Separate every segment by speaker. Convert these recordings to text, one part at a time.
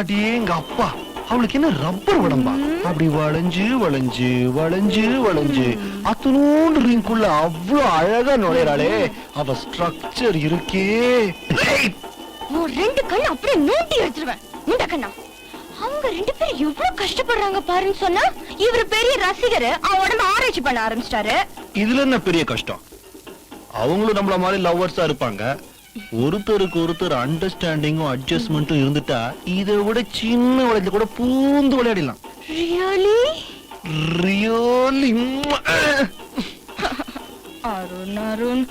Speaker 1: அடேங்க அப்பா, அவளுக்கு என்ன ரப்பர் உடம்பா? அப்படி வளைஞ்சு வளைஞ்சு வளைஞ்சு வளைஞ்சு அத்தனோண்டு ரிங்குள்ள அவ்வளவு அழகா நுழையறாளே, அவ ஸ்ட்ரக்சர் இருக்கே.
Speaker 2: ரெண்டு கண்ணு அப்படியே நோண்டி எடுத்துருவேன். இந்த கண்ணா, அவங்க ரெண்டு பேரும் எவ்வளவு கஷ்டப்படுறாங்க பாருன்னு சொன்னா இவரு பெரிய ரசிகர், அவன் ஆராய்ச்சி பண்ண ஆரம்பிச்சிட்டாரு.
Speaker 1: இதுல என்ன பெரிய கஷ்டம்? அவங்களும் நம்மள மாதிரி லவ்வர்ஸா இருப்பாங்க. ஒருத்தருக்கு ஒருத்தர் அண்டர்ஸ்டாண்டிங்கும் அட்ஜஸ்ட்மெண்ட்டும் இருந்துட்டா இதை விட சின்ன வளையத்துல கூட பூந்து விளையாடலாம்.
Speaker 2: Really
Speaker 1: really.
Speaker 2: அருண் அருண்,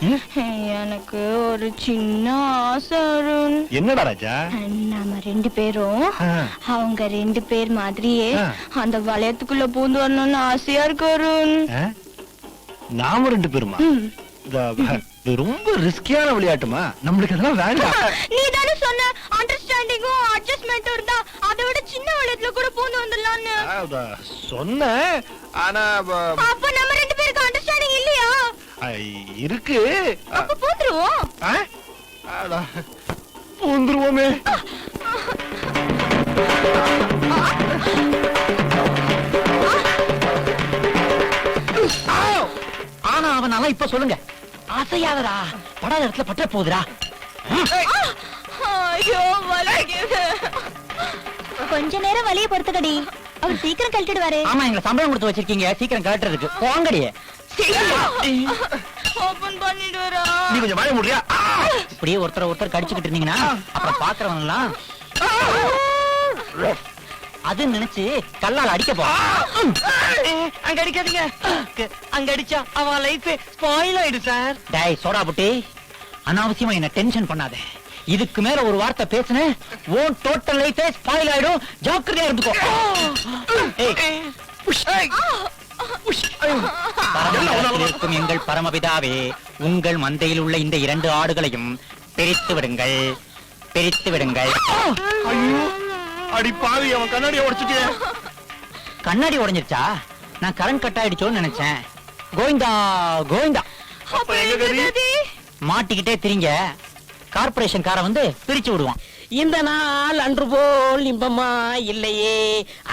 Speaker 2: எனக்கு ஒரு சின்ன ஆசை அருண்.
Speaker 1: என்னடா ராஜா?
Speaker 2: நாம ரெண்டு பேரும் அவங்க ரெண்டு பேர் மாதிரியே அந்த வளையத்துக்குள்ள பூந்து வரணும்னு ஆசையா இருக்கு அருண்.
Speaker 1: நாம ரெண்டு பேருமா? ரொம்ப ரிஸ்கியான விளையாட்டுமா, நம்மளுக்கு அதெல்லாம் வேண்டாம்.
Speaker 2: நீ தானே சொன்ன அண்டர்ஸ்டாண்டிங்கும் அட்ஜஸ்ட்மெண்ட்டும் இருந்தா அதை விட சின்ன வளையத்துல கூட பூந்து வந்துடலாம்னு
Speaker 1: சொன்னேன். ஆனா
Speaker 2: அப்ப நம்ம ரெண்டு பேருக்கு அண்டர்ஸ்டாண்டிங் இல்லையா?
Speaker 1: இருக்கு.
Speaker 2: அப்ப பூந்துருவோம்.
Speaker 1: பூந்துருவோமே.
Speaker 3: ஆனா அவனால இப்ப சொல்லுங்க, அசையாதடா, படாத இடத்துல பற்ற போகுதுடா.
Speaker 2: ஐயோ வலிக்குது. கொஞ்ச நேரம் வலிய பொறுத்துக்கடி, அவர் சீக்கிரம் கழட்டிடுவாரு.
Speaker 3: ஆமா, எங்களை சம்பளம் கொடுத்து வச்சிருக்கீங்க, சீக்கிரம் கழட்டுறதுக்கு. போங்கடி.
Speaker 2: ஓபன் பண்ணிடுவாரா?
Speaker 1: நீ கொஞ்சம் வாய முடியா?
Speaker 3: இப்படியே ஒருத்தர் கடிச்சுக்கிட்டு இருந்தீங்கன்னா அப்புறம் பாக்குறவங்க எல்லாம் அது நினைச்சு கல்லால் அடிக்க போ.
Speaker 4: அங்க அடிக்காதீங்க, அங்க அடிச்சா அவன் லைஃப் ஸ்பாயில் ஆயிடும் சார்.
Speaker 3: டேய் சோடா புட்டி, அனாவசியமா என்ன டென்ஷன் பண்ணாத. இதுக்கு மேல ஒரு வார்த்தை பேசுன ஓன் டோட்டல் லைஃபே ஸ்பாயில் ஆயிடும். ஜாக்கிரதையா இருந்துக்கோ. இருக்கும் எங்கள் பரமபிதாவே, உங்கள் மந்தையில் உள்ள இந்த 2 ஆடுகளையும் பிரித்து விடுங்கள், பிரித்து விடுங்கள்.
Speaker 1: ஐயோ அடி பாவி, அவன் கண்ணாடியை உடைச்சிட்டே.
Speaker 3: கண்ணாடி உடைஞ்சிருச்சா? நான் கரண்ட் கட் ஆயிடுச்சோன்னு நினைச்சேன். கோவிந்தா கோவிந்தா.
Speaker 1: அப்ப எங்க கதி?
Speaker 3: மாட்டிக்கிட்டே திரிங்க, கார்பரேஷன் கார வந்து பிரிச்சு விடுவான்.
Speaker 4: இந்த நாள் அன்று போல் இன்பமா இல்லையே,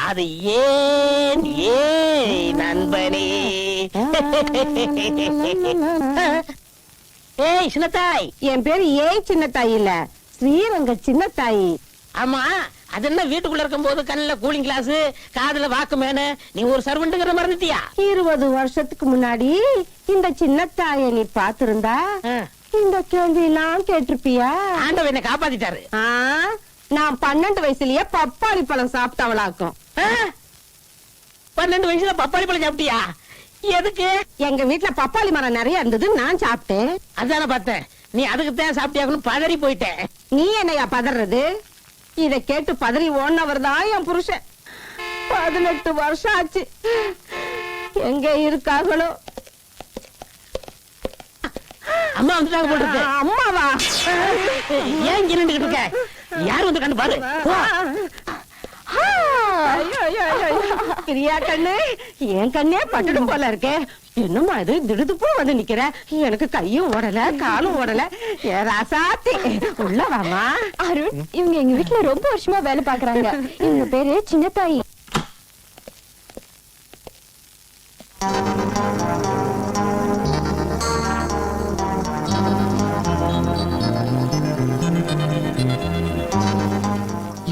Speaker 4: அது ஏன் ஏன் நண்பனே. ஏய் சின்னத்தாய்.
Speaker 5: என் பேரு ஏய் சின்னத்தாய் இல்ல, ஸ்ரீரங்க சின்னத்தாய்.
Speaker 4: ஆமா, அது என்ன வீட்டுக்குள்ள இருக்கும் போது கண்ணுல கூலிங் கிளாஸ், காதுல வாக்கு மேன, நீ ஒரு சர்வெண்ட்ங்கிற மறந்துட்டியா?
Speaker 5: 20 வருஷத்துக்கு முன்னாடி இந்த சின்னத்தாய நீ பாத்திருந்தா இந்த கேள்வி எல்லாம் கேட்டிருப்பியா?
Speaker 4: ஆண்டவர் என்ன காப்பாத்திட்டாரு.
Speaker 5: நான் 12 வயசுலயே பப்பாளி பழம் சாப்பிட்டவளாக்கும்.
Speaker 4: 12 வயசுல பப்பாளி பழம் சாப்பிட்டியா? எதுக்கு?
Speaker 5: எங்க வீட்டுல பப்பாளி மரம் நிறைய இருந்தது, நான் சாப்பிட்டேன்.
Speaker 4: அதான பார்த்தேன், நீ அதுக்குத்தான் சாப்பிட்டியாக்கணும் பதறி போயிட்டேன்.
Speaker 5: நீ என்னையா பதறது? இத கேட்டு பதறி ஓடினவர் தான் என் புருஷன். 18 வருஷம் ஆச்சு, எங்க இருக்காங்களோ?
Speaker 4: அம்மா வந்துட்டாங்க போட்டு.
Speaker 5: அம்மாவா?
Speaker 4: ஏன் இங்க நின்னுகிட்டு இருக்க? யார் வந்து கண்டு பாரு.
Speaker 5: பிரியா கண்ணு, என் கண்ணே பட்டுடும் போல இருக்கே. என்னமா இது திடுதுப்போ வந்து நிக்கிற? எனக்கு கையும் ஓடல காலும் ஓடல. ராசாத்தி உள்ள வாமா.
Speaker 2: அருண், இவங்க எங்க வீட்டுல ரொம்ப வருஷமா வேலை பாக்குறாங்க. இவங்க பேரு சின்னத்தாயி.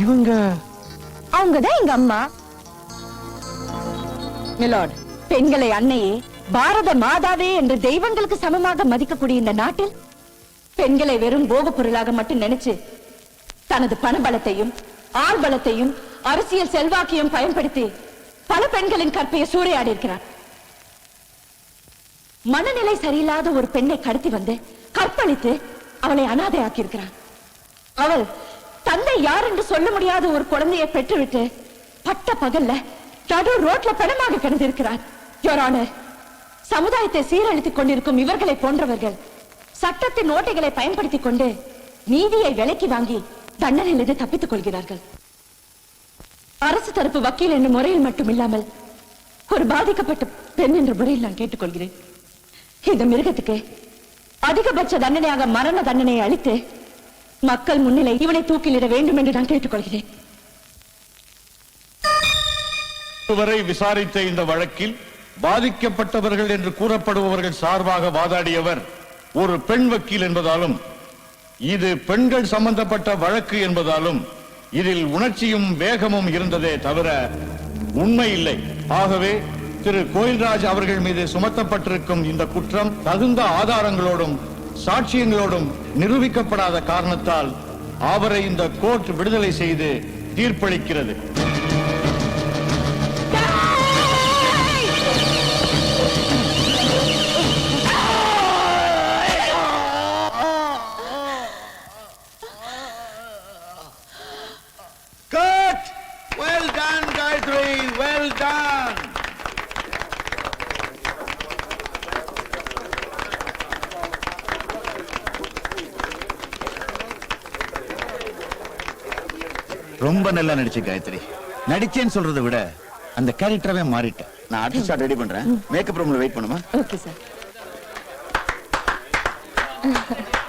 Speaker 1: இவங்க
Speaker 2: அவங்கதான் எங்க அம்மா.
Speaker 5: மிலோட்,
Speaker 2: பெண்களை அன்னையே, பாரத மாதாவே என்று தெய்வங்களுக்கு சமமாக மதிக்கக்கூடிய இந்த நாட்டில் பெண்களை வெறும் போக பொருளாக மட்டும் நினைச்சு தனது பணபலத்தையும் ஆள் பலத்தையும் அரசியல் செல்வாக்கையும் பயன்படுத்தி பல பெண்களின் கற்பையை சூறையாடி இருக்கிறார். மனநிலை சரியில்லாத ஒரு பெண்ணை கடத்தி வந்து கற்பழித்து அவளை அனாதையாக்கி இருக்கிறார். அவள் தந்தை யார் என்று சொல்ல முடியாத ஒரு குழந்தையை பெற்றுவிட்டு பட்ட பகல்ல நடு ரோட்ல பணமாக கிடந்திருக்கிறார். யுவர் ஆனர், சமுதாயத்தை சீரழித்துக் கொண்டிருக்கும் இவர்களை போன்றவர்கள் சட்டத்தின் ஓட்டைகளை பயன்படுத்திக் கொண்டு நீதியை விலைக்கு வாங்கி தண்டனையிலிருந்து தப்பித்துக் கொள்கிறார்கள். அரசு தரப்பு வக்கீல் என்ற முறையில் மட்டும் இல்லாமல் ஒரு பாதிக்கப்பட்ட பெண் என்ற முறையில் நான் கேட்டுக்கொள்கிறேன். இந்த மிருகத்துக்கு அதிகபட்ச தண்டனையாக மரண தண்டனையை அளித்து மக்கள் முன்னிலை இவனை தூக்கிலிட வேண்டும் என்று நான் கேட்டுக்கொள்கிறேன்.
Speaker 6: இதுவரை விசாரித்த இந்த வழக்கில் பாதிக்கப்பட்டவர்கள் என்று கூறப்படுபவர்கள் சார்பாக வாதாடியவர் ஒரு பெண் வக்கீல் என்பதாலும் இது பெண்கள் சம்பந்தப்பட்ட வழக்கு என்பதாலும் இதில் உணர்ச்சியும் வேகமும் இருந்ததே தவிர உண்மை இல்லை. ஆகவே திரு கோயில்ராஜ் அவர்கள் மீது சுமத்தப்பட்டிருக்கும் இந்த குற்றம் தகுந்த ஆதாரங்களோடும் சாட்சியங்களோடும் நிரூபிக்கப்படாத காரணத்தால் அவரை இந்த கோர்ட் விடுதலை செய்து தீர்ப்பளிக்கிறது.
Speaker 7: Cut! Well done, Gayatri. Well done.
Speaker 8: ரொம்ப நல்லா நடிச்சு காயத்ரி. நடிச்சேன்னு சொல்றதை விட அந்த கேரக்டரவே மாறிட்டேன். நான் ஆர்டிஸ்ட் ஷாட் ரெடி பண்றேன். மேக்கப் ரூம்ல வெயிட் பண்ணுமா?
Speaker 2: Okay sir.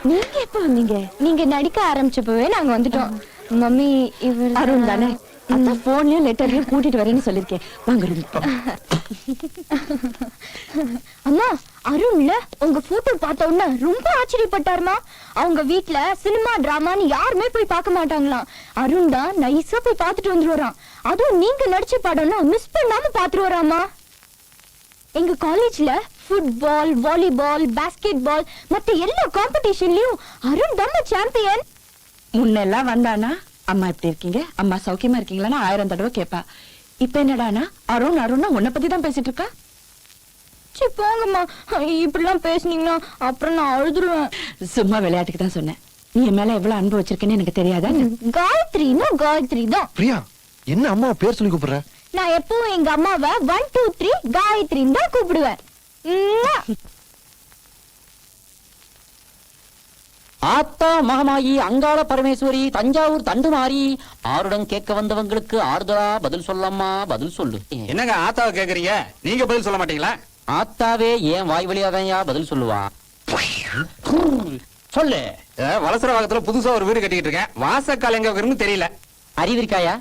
Speaker 2: நீங்க எப்ப வந்தீங்க?
Speaker 9: நீங்க நடிக்க ஆரம்பிச்சப்பவே நாங்க வந்துட்டோம். மம்மி இவர்
Speaker 2: அருண் தானே? அதான் போன்லயும் லெட்டர்லயும் கூட்டிட்டு வரேன்னு சொல்லிருக்கேன். வாங்க ரூம்.
Speaker 9: அம்மா அருண்ல உங்க போட்டோ பார்த்த உடனே ரொம்ப ஆச்சரியப்பட்டாருமா. அவங்க வீட்ல சினிமா டிராமான்னு யாருமே போய் பார்க்க மாட்டாங்களாம். அருண் தான் நைஸா போய் பார்த்துட்டு வந்துருவாராம். அதுவும் நீங்க நடிச்ச படம்னா மிஸ் பண்ணாம பார்த்துட்டு வராமா. எங்க காலேஜ்ல ஃபுட்பால், வாலிபால், பாஸ்கெட் பால் மத்த எல்லா காம்படிஷன்லயும் அருண் தான் சாம்பியன்.
Speaker 2: முன்னெல்லாம் வந்தானா அம்மா எப்படி இருக்கீங்க, அம்மா சௌக்கியமா இருக்கீங்களான்னு 1000 தடவை கேப்பா. இப்ப என்னடானா அருண் அருண் உன்னை பத்தி தான் பேசிட்டு இருக்கா.
Speaker 9: சி போங்கம்மா, இப்படிலாம் பேசுனீங்கன்னா அப்புறம் நான் அழுதுருவேன்.
Speaker 2: சும்மா விளையாட்டுக்கு தான் சொன்னேன். நீ என் மேல எவ்வளவு அன்பு வச்சிருக்கேன்னு எனக்கு தெரியாதா?
Speaker 9: காயத்ரினா காயத்ரி தான்.
Speaker 1: பிரியா, என்ன அம்மா பேர் சொல்லி கூப்பிடுற?
Speaker 9: நான் எப்பவும் எங்க அம்மாவை 1 2 3 காயத்ரின்னு தான் கூப்பிடுவேன்.
Speaker 3: ஆத்தா மகமாயி அங்காள பரமேஸ்வரி தஞ்சாவூர் தண்டுமாரி ஆருடன் கேட்க வந்தவங்களுக்கு ஆறுதலா பதில் சொல்லம்மா, பதில் சொல்லு.
Speaker 7: என்னங்க ஆத்தாவை கேக்குறீங்க? நீங்க பதில் சொல்ல மாட்டீங்களா?
Speaker 3: ஆத்தாவே ஏன் வாய் வழியாதையா பதில் சொல்லுவா? சொல்லு.
Speaker 7: வலசரவாக்கத்துல புதுசா ஒரு வீடு கட்டிட்டு இருக்கேன். வாசக்கால் எங்க இருக்குன்னு தெரியல.
Speaker 3: அறிவிருக்காயா?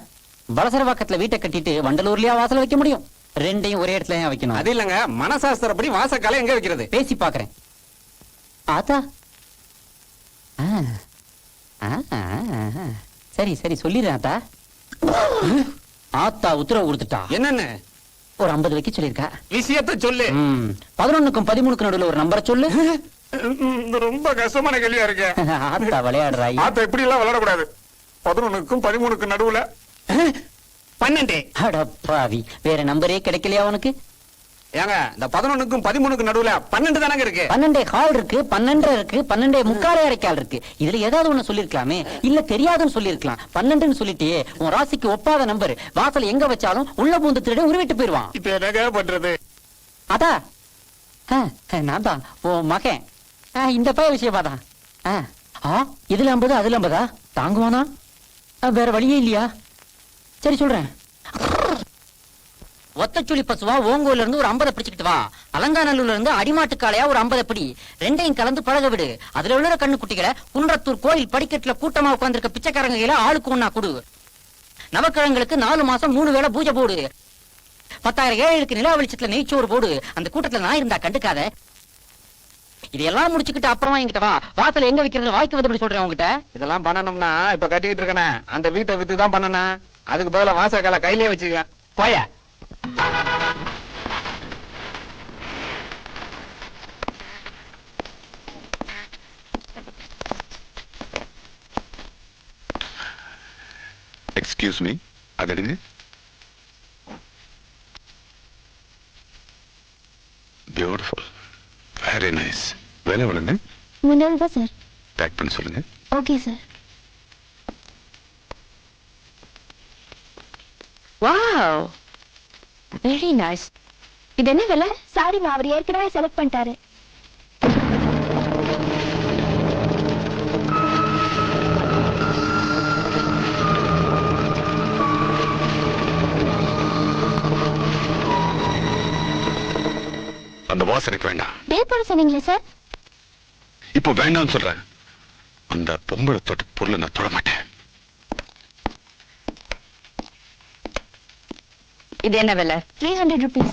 Speaker 3: வலசரவாக்கத்துல வீட்டை கட்டிட்டு வண்டலூர்லயா வாசல் வைக்க முடியும்? ரெண்டையும் ஒரே இடத்துல ஏன் வைக்கணும்?
Speaker 7: அது இல்லங்க, மனசாஸ்திரப்படி வாசக்கால எங்க வைக்கிறது?
Speaker 3: பேசி பாக்குறேன். ஆத்தா சரி சரி சொல்லிடுறேன் ஆத்தா. ஆத்தா உத்தரவு கொடுத்துட்டா.
Speaker 7: என்னன்னு?
Speaker 3: ஒரு 50 வைக்க சொல்லிருக்கா.
Speaker 7: விஷயத்த சொல்லு.
Speaker 3: 11க்கும் 13க்கும் நடுவுல ஒரு நம்பரை சொல்லு.
Speaker 7: ரொம்ப கஷ்டமான கேள்வியா இருக்கு.
Speaker 3: ஆத்தா விளையாடுறாய்.
Speaker 7: ஆத்தா இப்படி எல்லாம் விளையாடக்கூடாது. 11க்கும் 13க்கும் நடுவுல 12.
Speaker 3: அடப்பாவி, வேற நம்பரே கிடைக்கலையா உனக்கு?
Speaker 7: ஏங்க, இந்த 11க்கும் 13க்கும் நடுவுல 12 தானங்க இருக்கு.
Speaker 3: 12 கால் இருக்கு, 12 இருக்கு, 12 முக்காலே அரைக்கால் இருக்கு. இதுல ஏதாவது ஒண்ணு சொல்லிருக்கலாமே. இல்ல தெரியாதுன்னு சொல்லிருக்கலாம். 12ன்னு சொல்லிட்டு உன் ராசிக்கு ஒப்பாத நம்பர் வாசல் எங்க வச்சாலும் உள்ள பூந்து திருட உருவிட்டு போயிருவான்.
Speaker 7: இப்ப என்னங்க பண்றது?
Speaker 3: அதா நான் தான் உன் மகன். இந்த பய விஷயமாதான். இதுல 50 அதுல 50 தாங்குவானா? வேற வழியே இல்லையா? சரி சொல்றேன். ஒத்தச்சுளி பசுவா ஓங்கோல இருந்து ஒரு 50 பிடிச்சிட்டு வா. அலங்காநல்லூர்ல இருந்து அடிமாட்டு காளையா ஒரு 50 பிடி. ரெண்டையும் கலந்து பழக விடு. அதுல உள்ள கண்ணு குட்டிகளை குன்றத்தூர் கோயில் படிக்கட்டுல கூட்டமா உட்கார்ந்திருக்க பிச்சைக்காரங்க கையில ஆளுக்கு ஒண்ணா கொடு. நவக்கிழங்களுக்கு 4 மாசம் 3 வேளை பூஜை போடு. 10,000 ஏழைகளுக்கு நிலா வெளிச்சத்துல நெய்ச்சோறு போடு. அந்த கூட்டத்துல நான் இருந்தா கண்டுக்காத. இதெல்லாம் முடிச்சுக்கிட்டு அப்புறமா என்கிட்ட வா. வாசல் எங்க வைக்கிறது வாய்க்கு வந்து சொல்றேன் உங்ககிட்ட.
Speaker 7: இதெல்லாம் பண்ணணும்னா இப்ப கட்டிட்டு இருக்கனே அந்த வீட்டை வித்து தான் பண்ணனா. அதுக்கு பதிலா வாசக்கால கையிலே வச்சுக்க. போய.
Speaker 10: எக்ஸ்கியூஸ் மீ, அது எடுங்க. Beautiful, very nice. வேலை எவ்வளோங்க?
Speaker 9: 3 தான் சார்.
Speaker 10: பேக் பண்ண சொல்லுங்க.
Speaker 9: Okay sir.
Speaker 2: Wow, very nice.
Speaker 9: இது என்ன விலை? சாரிமா, அவர் ஏற்கனவே செலக்ட் பண்ணிட்டாரு.
Speaker 10: அந்த வாஸ் எனக்கு வேண்டாம்.
Speaker 9: டேட் போட சொன்னீங்களே சார்.
Speaker 10: இப்போ வேண்டாம்னு சொல்றேன். அந்த பொம்பளை தொட்ட பொருளை நான் தொட மாட்டேன்.
Speaker 2: இது என்ன விலை?
Speaker 9: 300 rupees.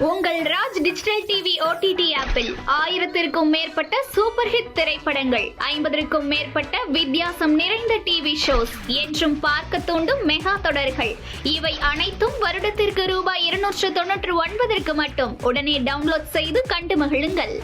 Speaker 11: உங்கள் ராஜ் டிஜிட்டல் டிவி OTT ஆப்பில் 1000க்கும் மேற்பட்ட சூப்பர் ஹிட் திரைப்படங்கள், 50க்கும் மேற்பட்ட வித்தியாசம் நிறைந்த டிவி ஷோஸ், என்றும் பார்க்க தூண்டும் மெகா தொடர்கள், இவை அனைத்தும் வருடத்திற்கு ரூபாய் 299 மட்டும். உடனே டவுன்லோட் செய்து கண்டு மகிழுங்கள்.